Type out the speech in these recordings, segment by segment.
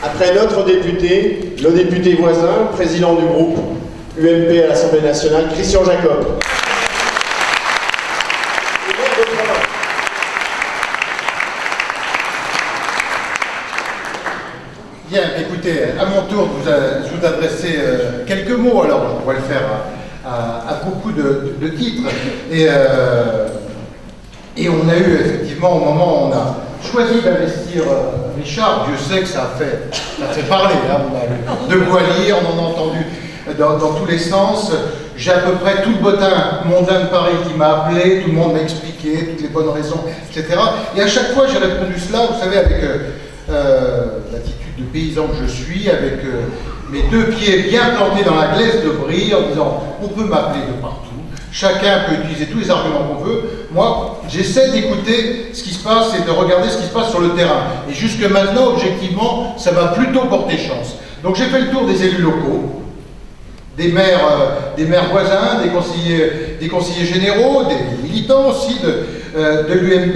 Après notre député, le député voisin, président du groupe UMP à l'Assemblée nationale, Christian Jacob. Bien, écoutez, à mon tour, je vous adresser quelques mots, alors on pourrait le faire à beaucoup de titres. Et on a eu effectivement, au moment où on a choisi d'investir Richard, Dieu sait que ça a fait parler, hein, on a eu de quoi lire, on en a entendu dans tous les sens. J'ai à peu près tout le bottin mondain de Paris qui m'a appelé, tout le monde m'a expliqué toutes les bonnes raisons, etc. Et à chaque fois j'ai répondu cela, vous savez, avec l'attitude de paysan que je suis, avec mes deux pieds bien plantés dans la glaise de Brie, en disant on peut m'appeler de partout, chacun peut utiliser tous les arguments qu'on veut. Moi, j'essaie d'écouter ce qui se passe et de regarder ce qui se passe sur le terrain. Et jusque maintenant, objectivement, ça m'a plutôt porté chance. Donc j'ai fait le tour des élus locaux, des maires voisins, des conseillers généraux, des militants aussi de l'UMP,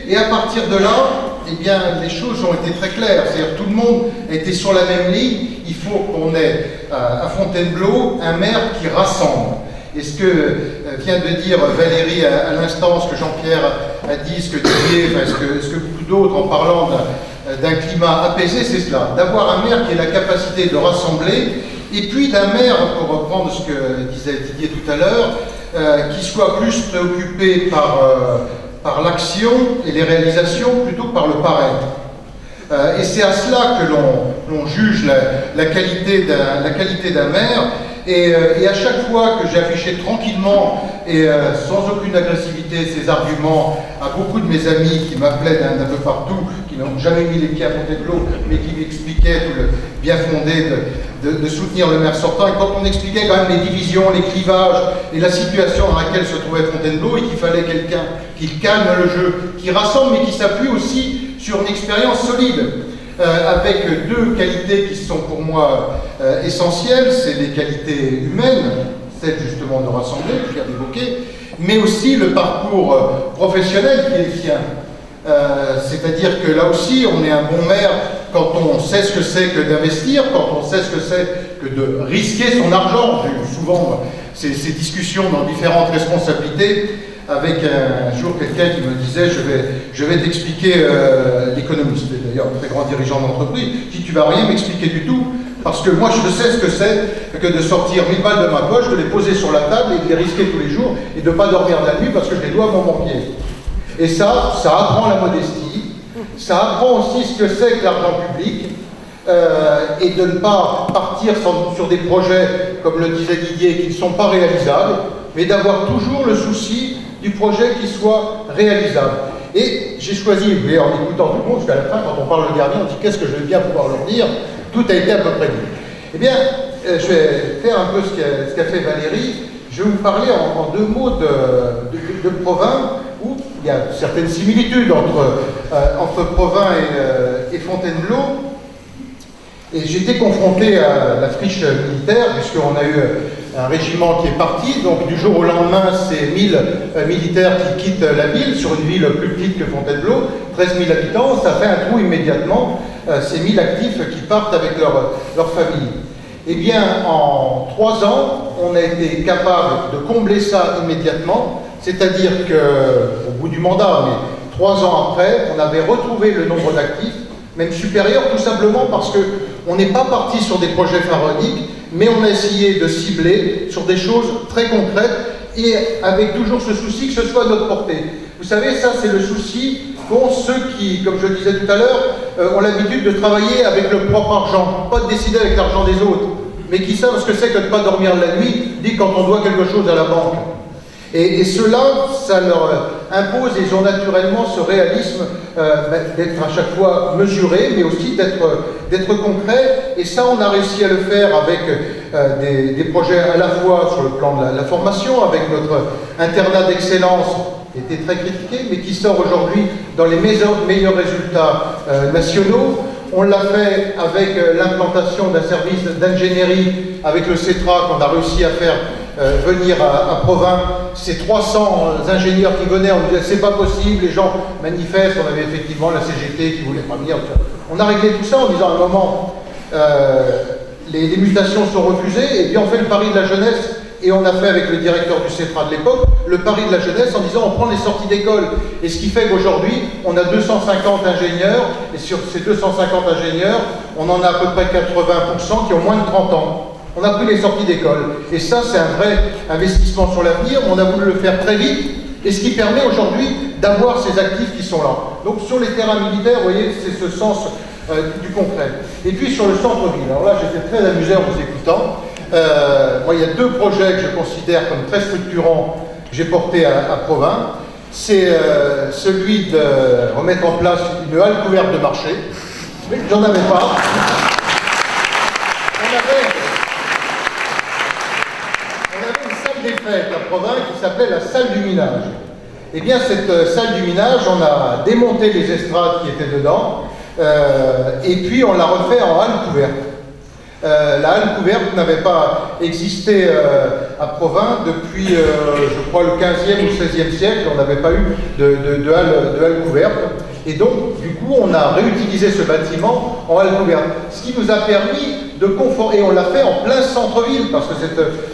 et à partir de là, eh bien, les choses ont été très claires. C'est-à-dire tout le monde a été sur la même ligne. Il faut qu'on ait à Fontainebleau un maire qui rassemble. Et ce que vient de dire Valérie à l'instant, ce que Jean-Pierre a dit, ce que Didier, enfin, ce que beaucoup d'autres en parlant d'un climat apaisé, c'est cela. D'avoir un maire qui ait la capacité de rassembler, et puis d'un maire, pour reprendre ce que disait Didier tout à l'heure, qui soit plus préoccupé par l'action et les réalisations plutôt que par le paraître. Et c'est à cela que l'on juge la qualité d'un maire. Et à chaque fois que j'ai affiché tranquillement et sans aucune agressivité ces arguments à beaucoup de mes amis qui m'appelaient d'un peu partout, qui n'ont jamais mis les pieds à Fontainebleau, mais qui m'expliquaient tout le bien fondé de soutenir le maire sortant, et quand on expliquait quand même les divisions, les clivages et la situation dans laquelle se trouvait Fontainebleau, et qu'il fallait quelqu'un qui calme le jeu, qui rassemble, mais qui s'appuie aussi sur une expérience solide. Avec deux qualités qui sont pour moi essentielles, c'est les qualités humaines, celle justement de rassembler, je viens d'évoquer, mais aussi le parcours professionnel qui est le sien. C'est-à-dire que là aussi, on est un bon maire quand on sait ce que c'est que d'investir, quand on sait ce que c'est que de risquer son argent. J'ai eu souvent ces discussions dans différentes responsabilités, avec un jour quelqu'un qui me disait je vais t'expliquer l'économie, c'était d'ailleurs un très grand dirigeant d'entreprise, si tu vas rien m'expliquer du tout, parce que moi je sais ce que c'est que de sortir 1000 balles de ma poche, de les poser sur la table et de les risquer tous les jours et de ne pas dormir la nuit parce que je les dois à mon banquier. Et ça apprend la modestie, ça apprend aussi ce que c'est que l'argent public, et de ne pas partir sur des projets, comme le disait Didier, qui ne sont pas réalisables, mais d'avoir toujours le souci du projet qui soit réalisable. Et j'ai choisi, mais en écoutant tout le monde, parce qu'à la fin, quand on parle le gardien, on dit qu'est-ce que je vais bien pouvoir leur dire, tout a été à peu près dit. Eh bien, je vais faire un peu ce qu'a fait Valérie. Je vais vous parler en deux mots de Provins, où il y a certaines similitudes entre Provins et Fontainebleau. Et j'étais confronté à la friche militaire, puisqu'on a eu un régiment qui est parti, donc du jour au lendemain, c'est 1000 militaires qui quittent la ville, sur une ville plus petite que Fontainebleau, 13 000 habitants, ça fait un trou immédiatement, ces 1000 actifs qui partent avec leur famille. Eh bien, en 3 ans, on a été capable de combler ça immédiatement, c'est-à-dire qu'au bout du mandat, mais 3 ans après, on avait retrouvé le nombre d'actifs, même supérieur, tout simplement parce qu'on n'est pas parti sur des projets pharaoniques, mais on a essayé de cibler sur des choses très concrètes et avec toujours ce souci que ce soit à notre portée. Vous savez, ça c'est le souci qu'ont ceux qui, comme je le disais tout à l'heure, ont l'habitude de travailler avec le propre argent, pas de décider avec l'argent des autres, mais qui savent ce que c'est que de ne pas dormir la nuit, dit quand on doit quelque chose à la banque. Et cela, ça leur impose, ils ont naturellement ce réalisme d'être à chaque fois mesuré, mais aussi d'être concret. Et ça, on a réussi à le faire avec des projets à la fois sur le plan de la formation, avec notre internat d'excellence, qui était très critiqué, mais qui sort aujourd'hui dans les meilleurs résultats nationaux. On l'a fait avec l'implantation d'un service d'ingénierie avec le CETRA qu'on a réussi à faire venir à Provins. Ces 300 ingénieurs qui venaient, on disait c'est pas possible, les gens manifestent, on avait effectivement la CGT qui voulait pas venir. On a réglé tout ça en disant à un moment, les mutations sont refusées, et puis on fait le pari de la jeunesse, et on a fait avec le directeur du CETRA de l'époque, le pari de la jeunesse en disant on prend les sorties d'école. Et ce qui fait qu'aujourd'hui, on a 250 ingénieurs, et sur ces 250 ingénieurs, on en a à peu près 80% qui ont moins de 30 ans. On a pris les sorties d'école. Et ça, c'est un vrai investissement sur l'avenir. On a voulu le faire très vite, et ce qui permet aujourd'hui d'avoir ces actifs qui sont là. Donc sur les terrains militaires, vous voyez, c'est ce sens du concret. Et puis sur le centre-ville, alors là j'étais très amusé en vous écoutant. Moi, il y a deux projets que je considère comme très structurants que j'ai portés à Provins. C'est celui de remettre en place une halle couverte de marché. Mais j'en avais pas. On avait une salle des fêtes à Provins qui s'appelait la salle du minage. Eh bien, cette salle du minage, on a démonté les estrades qui étaient dedans, et puis on l'a refait en halle couverte. La halle couverte n'avait pas existé à Provins depuis, je crois, le 15e ou 16e siècle. On n'avait pas eu de halle couverte. Et donc, du coup, on a réutilisé ce bâtiment en halle couverte. Ce qui nous a permis de conforter, et on l'a fait en plein centre-ville, parce que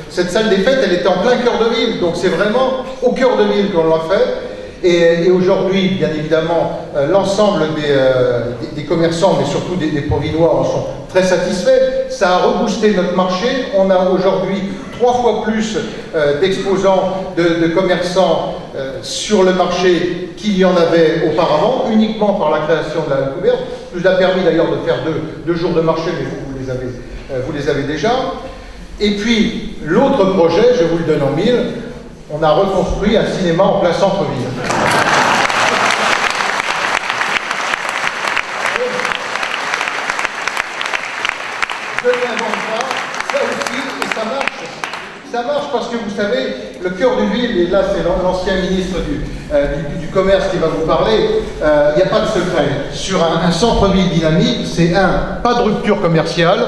cette salle des fêtes, elle était en plein cœur de ville. Donc c'est vraiment au cœur de ville qu'on l'a fait. Et aujourd'hui, bien évidemment, l'ensemble des commerçants, mais surtout des Provinois, en sont très satisfaits. Ça a reboosté notre marché. On a aujourd'hui 3 fois plus d'exposants, de commerçants sur le marché qu'il y en avait auparavant, uniquement par la création de la halle couverte. Ça nous a permis d'ailleurs de faire deux jours de marché, mais vous les avez déjà. Et puis, l'autre projet, je vous le donne en mille, on a reconstruit un cinéma en plein centre-ville. Je n'invente pas, ça aussi, et ça marche. Ça marche parce que vous savez, le cœur de ville, et là c'est l'ancien ministre du Commerce qui va vous parler, il n'y a pas de secret. Sur un centre-ville dynamique, c'est pas de rupture commerciale,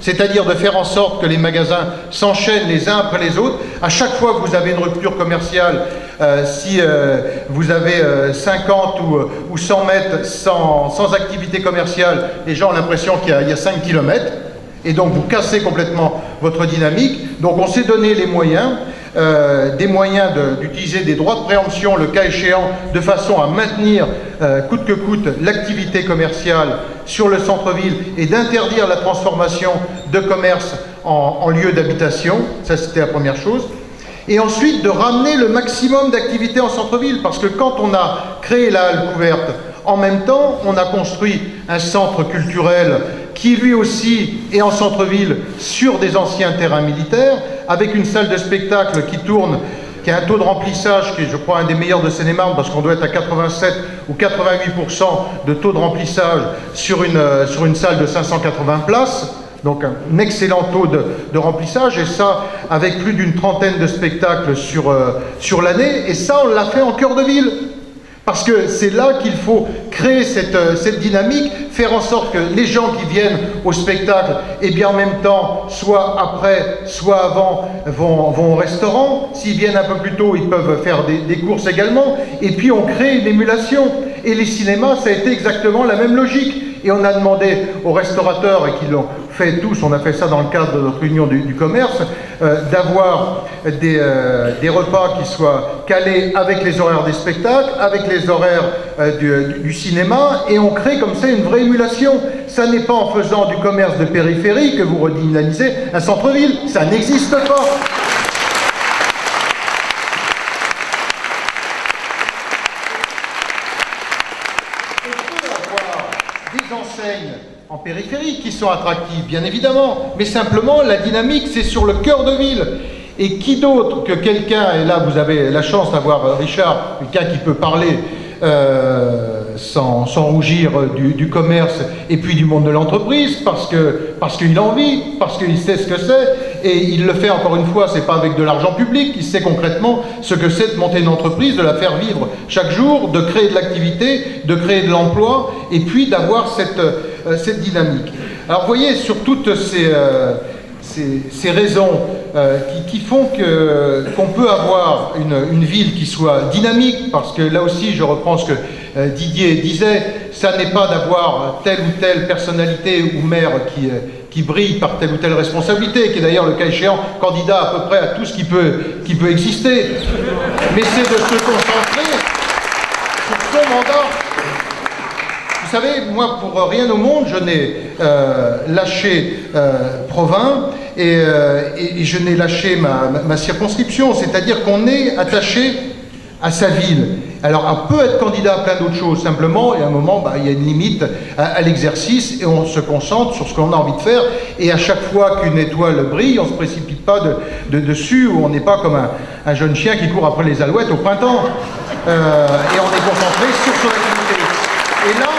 c'est-à-dire de faire en sorte que les magasins s'enchaînent les uns après les autres. À chaque fois que vous avez une rupture commerciale, si vous avez 50 ou 100 mètres sans activité commerciale, les gens ont l'impression qu'il y a 5 km. Et donc vous cassez complètement votre dynamique. Donc on s'est donné les moyens, d'utiliser des droits de préemption, le cas échéant, de façon à maintenir coûte que coûte l'activité commerciale sur le centre-ville et d'interdire la transformation de commerce en lieu d'habitation. Ça, c'était la première chose. Et ensuite de ramener le maximum d'activités en centre-ville, parce que quand on a créé la halle couverte, en même temps, on a construit un centre culturel qui lui aussi est en centre-ville sur des anciens terrains militaires, avec une salle de spectacle qui tourne, qui a un taux de remplissage qui est, je crois, un des meilleurs de Seine-et-Marne, parce qu'on doit être à 87 ou 88% de taux de remplissage sur une salle de 580 places. Donc un excellent taux de remplissage, et ça avec plus d'une trentaine de spectacles sur l'année, et ça on l'a fait en cœur de ville. Parce que c'est là qu'il faut créer cette dynamique, faire en sorte que les gens qui viennent au spectacle, eh bien en même temps, soit après, soit avant, vont au restaurant. S'ils viennent un peu plus tôt, ils peuvent faire des courses également. Et puis on crée une émulation. Et les cinémas, ça a été exactement la même logique. Et on a demandé aux restaurateurs, et qui l'ont fait tous, on a fait ça dans le cadre de notre réunion du commerce, d'avoir des repas qui soient calés avec les horaires des spectacles, avec les horaires du cinéma, et on crée comme ça une vraie émulation. Ça n'est pas en faisant du commerce de périphérie que vous redynamisez un centre-ville, ça n'existe pas. En périphérie qui sont attractives, bien évidemment, mais simplement la dynamique c'est sur le cœur de ville. Et qui d'autre que quelqu'un, et là vous avez la chance d'avoir Richard, quelqu'un qui peut parler sans rougir du commerce et puis du monde de l'entreprise, parce qu'il en vit, parce qu'il sait ce que c'est, et il le fait encore une fois, c'est pas avec de l'argent public, il sait concrètement ce que c'est de monter une entreprise, de la faire vivre chaque jour, de créer de l'activité, de créer de l'emploi, et puis d'avoir cette dynamique. Alors vous voyez, sur toutes ces raisons qui font qu'on peut avoir une ville qui soit dynamique, parce que là aussi, je reprends ce que Didier disait, ça n'est pas d'avoir telle ou telle personnalité ou maire qui brille par telle ou telle responsabilité, qui est d'ailleurs, le cas échéant, candidat à peu près à tout ce qui peut exister, mais c'est de se concentrer sur son mandat. Vous savez, moi, pour rien au monde, je n'ai lâché Provins et je n'ai lâché ma circonscription, c'est-à-dire qu'on est attaché à sa ville. Alors, on peut être candidat à plein d'autres choses, simplement, et à un moment, il y a une limite à l'exercice, et on se concentre sur ce qu'on a envie de faire, et à chaque fois qu'une étoile brille, on ne se précipite pas dessus, ou on n'est pas comme un jeune chien qui court après les alouettes au printemps, et on est concentré sur son activité. Et là,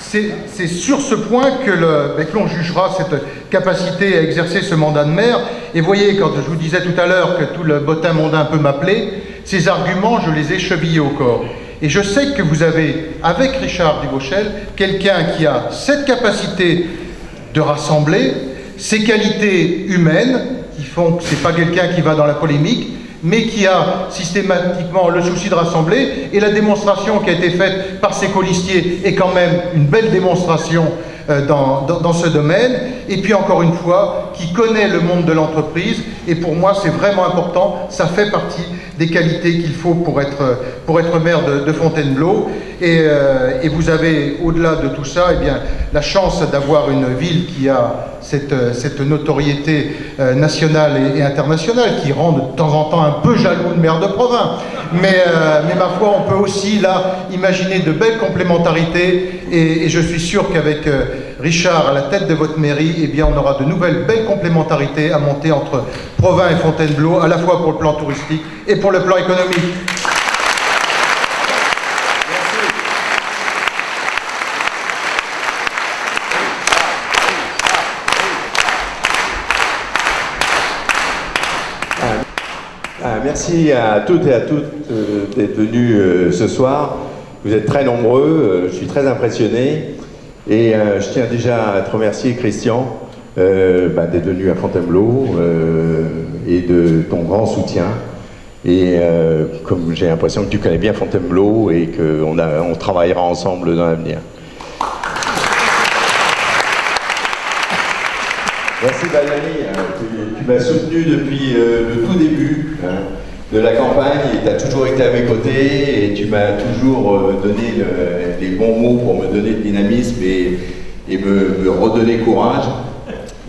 c'est sur ce point que l'on jugera cette capacité à exercer ce mandat de maire. Et voyez, quand je vous disais tout à l'heure que tout le bottin mondain peut m'appeler, ces arguments, je les ai chevillés au corps. Et je sais que vous avez, avec Richard Duvauchel, quelqu'un qui a cette capacité de rassembler, ces qualités humaines, qui font que ce n'est pas quelqu'un qui va dans la polémique, mais qui a systématiquement le souci de rassembler, et la démonstration qui a été faite par ses colistiers est quand même une belle démonstration dans ce domaine, et puis encore une fois, qui connaît le monde de l'entreprise, et pour moi c'est vraiment important, ça fait partie des qualités qu'il faut pour être maire de Fontainebleau, et vous avez, au-delà de tout ça, eh bien, la chance d'avoir une ville qui a cette notoriété nationale et internationale, qui rend de temps en temps un peu jaloux le maire de Provins. Mais ma foi, on peut aussi là imaginer de belles complémentarités, et je suis sûr qu'avec Richard à la tête de votre mairie, eh bien, on aura de nouvelles belles complémentarités à monter entre Provins et Fontainebleau, à la fois pour le plan touristique et pour le plan économique. Merci à toutes et à tous d'être venus ce soir. Vous êtes très nombreux, je suis très impressionné. Et je tiens déjà à te remercier, Christian, d'être venu à Fontainebleau et de ton grand soutien. Et comme j'ai l'impression que tu connais bien Fontainebleau et qu'on travaillera ensemble dans l'avenir. Merci Valérie, tu m'as soutenu depuis le tout début de la campagne, et tu as toujours été à mes côtés, et tu m'as toujours donné les bons mots pour me donner de dynamisme et me redonner courage.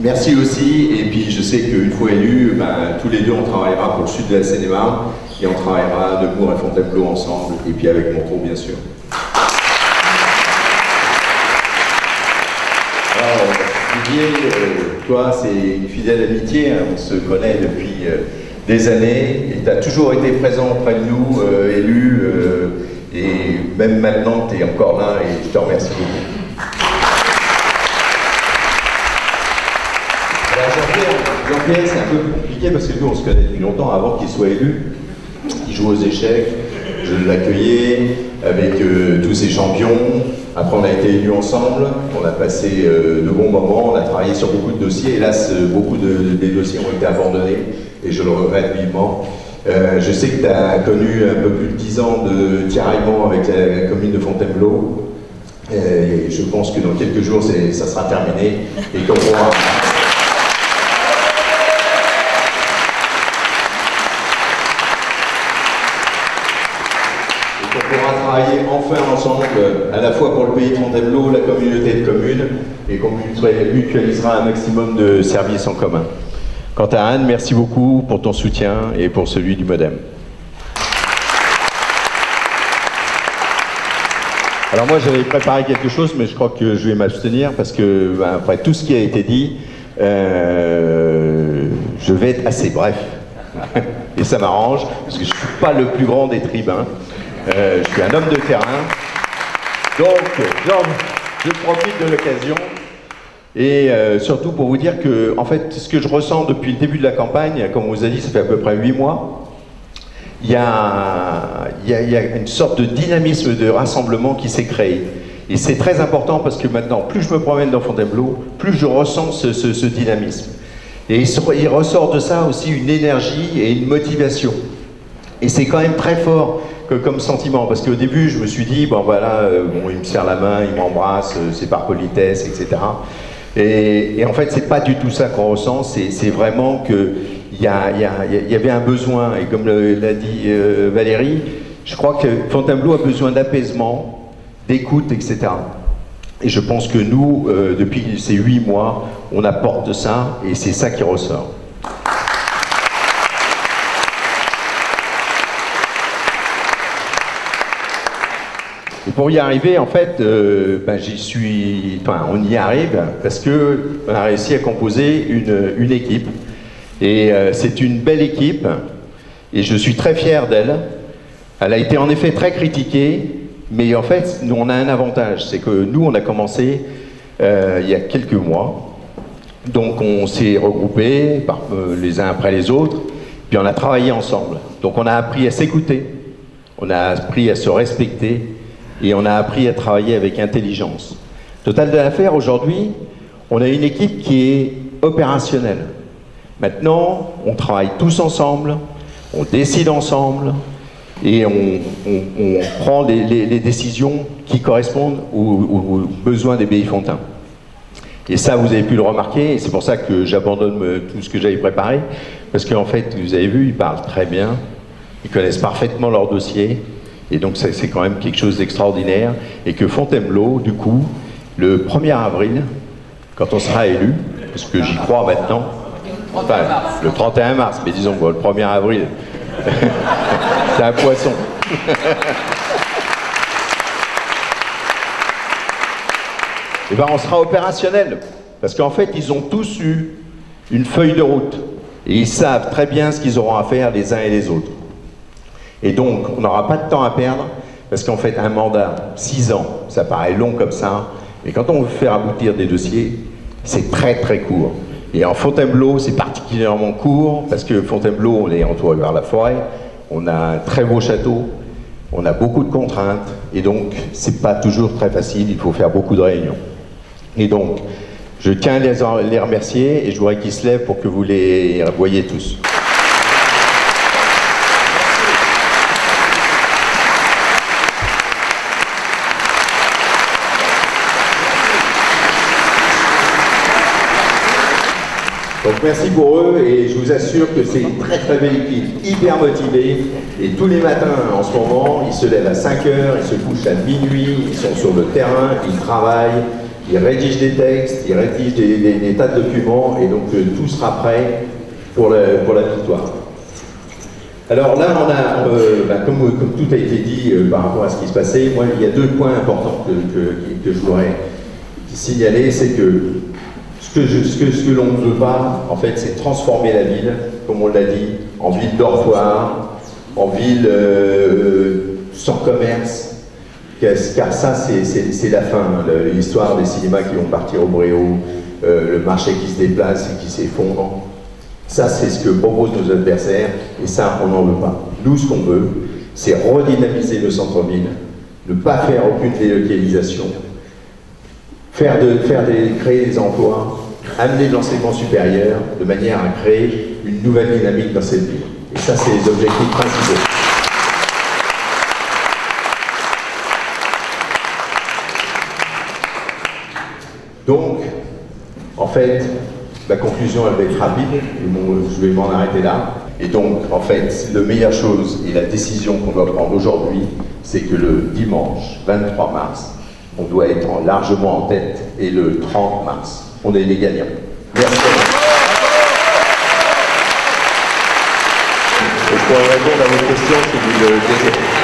Merci aussi, et puis je sais qu'une fois élu, tous les deux on travaillera pour le sud de la Seine-et-Marne, et on travaillera de Bourg à Fontainebleau ensemble, et puis avec mon tour bien sûr. Toi, c'est une fidèle amitié, on se connaît depuis des années, et tu as toujours été présent auprès de nous, élu, et même maintenant, tu es encore là, et je te remercie beaucoup. Alors Jean-Pierre, c'est un peu plus compliqué, parce que nous, on se connaît depuis longtemps, avant qu'il soit élu. Il joue aux échecs, je l'accueillais avec tous ses champions. Après, on a été élus ensemble, on a passé de bons moments, on a travaillé sur beaucoup de dossiers. Hélas, beaucoup des dossiers ont été abandonnés, et je le regrette vivement. Je sais que tu as connu un peu plus de 10 ans de tiraillement avec la commune de Fontainebleau. Et je pense que dans quelques jours, ça sera terminé, et qu'on pourra... travailler enfin ensemble, à la fois pour le pays de Fontainebleau, la communauté de communes, et qu'on mutualisera un maximum de services en commun. Quant à Anne, merci beaucoup pour ton soutien et pour celui du Modem. Alors moi j'avais préparé quelque chose, mais je crois que je vais m'abstenir parce que après tout ce qui a été dit, je vais être assez bref. Et ça m'arrange, parce que je ne suis pas le plus grand des tribuns. Je suis un homme de terrain, donc je profite de l'occasion, et surtout pour vous dire que, en fait, ce que je ressens depuis le début de la campagne, comme on vous a dit, ça fait à peu près 8 mois, il y a une sorte de dynamisme de rassemblement qui s'est créé. Et c'est très important parce que maintenant, plus je me promène dans Fontainebleau, plus je ressens ce dynamisme. Et il ressort de ça aussi une énergie et une motivation. Et c'est quand même très fort comme sentiment, parce qu'au début, je me suis dit, bon voilà, il me serre la main, il m'embrasse, c'est par politesse, etc. Et en fait, c'est pas du tout ça qu'on ressent, c'est vraiment qu'il y avait un besoin, et comme l'a dit Valérie, je crois que Fontainebleau a besoin d'apaisement, d'écoute, etc. Et je pense que nous, depuis ces 8 mois, on apporte ça, et c'est ça qui ressort. Et pour y arriver, en fait, on y arrive parce qu'on a réussi à composer une équipe. Et c'est une belle équipe, et je suis très fier d'elle. Elle a été en effet très critiquée, mais en fait, nous, on a un avantage, c'est que nous, on a commencé il y a quelques mois. Donc on s'est regroupés les uns après les autres, puis on a travaillé ensemble. Donc on a appris à s'écouter, on a appris à se respecter, et on a appris à travailler avec intelligence. Total de l'affaire, aujourd'hui, on a une équipe qui est opérationnelle. Maintenant, on travaille tous ensemble, on décide ensemble, et on prend les décisions qui correspondent aux besoins des Baillifontins. Et ça, vous avez pu le remarquer, et c'est pour ça que j'abandonne tout ce que j'avais préparé, parce qu'en fait, vous avez vu, ils parlent très bien, ils connaissent parfaitement leur dossier, et donc c'est quand même quelque chose d'extraordinaire, et que Fontainebleau, du coup, le 1er avril, quand on sera élu, parce que j'y crois maintenant, enfin, le 31 mars, mais disons le 1er avril, c'est un poisson. Et ben on sera opérationnel, parce qu'en fait, ils ont tous eu une feuille de route, et ils savent très bien ce qu'ils auront à faire les uns et les autres. Et donc, on n'aura pas de temps à perdre, parce qu'en fait, un mandat, 6 ans, ça paraît long comme ça, mais quand on veut faire aboutir des dossiers, c'est très très court. Et en Fontainebleau, c'est particulièrement court, parce que Fontainebleau, on est entouré par la forêt, on a un très beau château, on a beaucoup de contraintes, et donc, c'est pas toujours très facile, il faut faire beaucoup de réunions. Et donc, je tiens à les remercier, et je voudrais qu'ils se lèvent pour que vous les voyiez tous. Donc merci pour eux, et je vous assure que c'est une très très belle équipe, hyper motivée, et tous les matins en ce moment, ils se lèvent à 5 heures, ils se couchent à minuit, ils sont sur le terrain, ils travaillent, ils rédigent des textes, ils rédigent des tas de documents, et donc tout sera prêt pour la victoire. Alors là, on a, comme tout a été dit par rapport à ce qui se passait, moi il y a 2 points importants que je voudrais signaler, c'est que ce que l'on ne veut pas, en fait, c'est transformer la ville, comme on l'a dit, en ville dortoir, en ville sans commerce, car ça, c'est la fin. L'histoire des cinémas qui vont partir au Bréau, le marché qui se déplace et qui s'effondre, ça, c'est ce que proposent nos adversaires, et ça, on n'en veut pas. Nous, ce qu'on veut, c'est redynamiser le centre-ville, ne pas faire aucune délocalisation, créer des emplois, amener de l'enseignement supérieur de manière à créer une nouvelle dynamique dans cette ville. Et ça, c'est les objectifs principaux. Donc, en fait, la conclusion, elle va être rapide, je vais m'en arrêter là. Et donc, en fait, la meilleure chose et la décision qu'on doit prendre aujourd'hui, c'est que le dimanche 23 mars, on doit être largement en tête, et le 30 mars, on est les gagnants. Merci. Et je pourrais répondre à vos questions si vous le désirez.